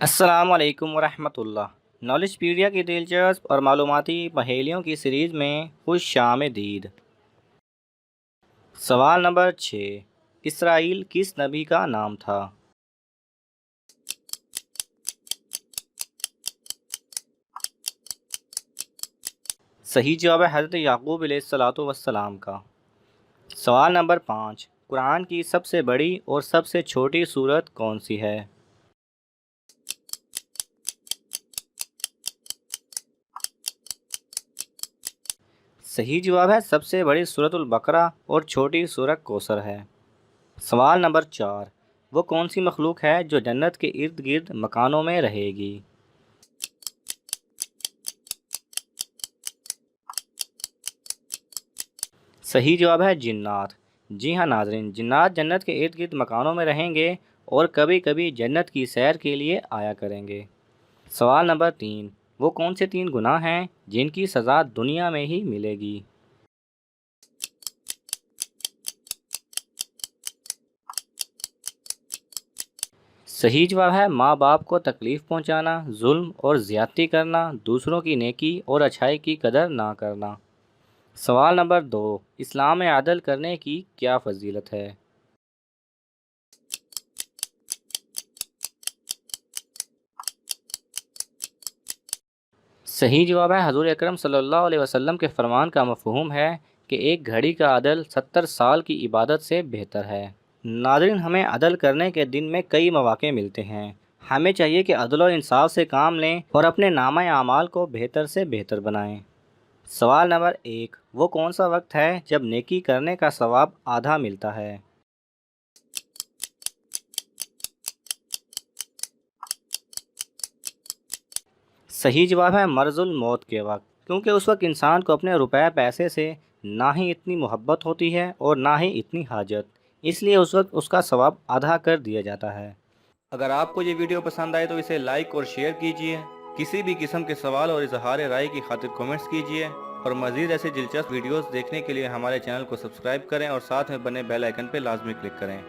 السلام علیکم ورحمۃ اللہ۔ نالج پیڈیا کی دلچسپ اور معلوماتی پہیلیوں کی سیریز میں خوش آمدید۔ سوال نمبر 6، اسرائیل کس نبی کا نام تھا؟ صحیح جواب ہے حضرت یعقوب علیہ الصلوۃ والسلام کا۔ سوال نمبر 5، قرآن کی سب سے بڑی اور سب سے چھوٹی سورت کون سی ہے؟ صحیح جواب ہے سب سے بڑی سورۃ البقرہ اور چھوٹی سورۃ کوثر ہے۔ سوال نمبر 4، وہ کون سی مخلوق ہے جو جنت کے ارد گرد مکانوں میں رہے گی؟ صحیح جواب ہے جنات۔ جی ہاں ناظرین، جنات جنت کے ارد گرد مکانوں میں رہیں گے اور کبھی کبھی جنت کی سیر کے لیے آیا کریں گے۔ سوال نمبر 3، وہ کون سے 3 گناہ ہیں جن کی سزا دنیا میں ہی ملے گی؟ صحیح جواب ہے ماں باپ کو تکلیف پہنچانا، ظلم اور زیادتی کرنا، دوسروں کی نیکی اور اچھائی کی قدر نہ کرنا۔ سوال نمبر 2، اسلام میں عدل کرنے کی کیا فضیلت ہے؟ صحیح جواب ہے حضور اکرم صلی اللہ علیہ وسلم کے فرمان کا مفہوم ہے کہ ایک گھڑی کا عدل 70 سال کی عبادت سے بہتر ہے۔ ناظرین، ہمیں عدل کرنے کے دن میں کئی مواقع ملتے ہیں۔ ہمیں چاہیے کہ عدل و انصاف سے کام لیں اور اپنے نامہ اعمال کو بہتر سے بہتر بنائیں۔ سوال نمبر 1، وہ کون سا وقت ہے جب نیکی کرنے کا ثواب آدھا ملتا ہے؟ صحیح جواب ہے مرض الموت کے وقت، کیونکہ اس وقت انسان کو اپنے روپے پیسے سے نہ ہی اتنی محبت ہوتی ہے اور نہ ہی اتنی حاجت، اس لیے اس وقت اس کا ثواب آدھا کر دیا جاتا ہے۔ اگر آپ کو یہ ویڈیو پسند آئے تو اسے لائک اور شیئر کیجئے۔ کسی بھی قسم کے سوال اور اظہار رائے کی خاطر کومنٹس کیجئے اور مزید ایسے دلچسپ ویڈیوز دیکھنے کے لیے ہمارے چینل کو سبسکرائب کریں اور ساتھ میں بنے بیل آئیکن پہ لازمی کلک کریں۔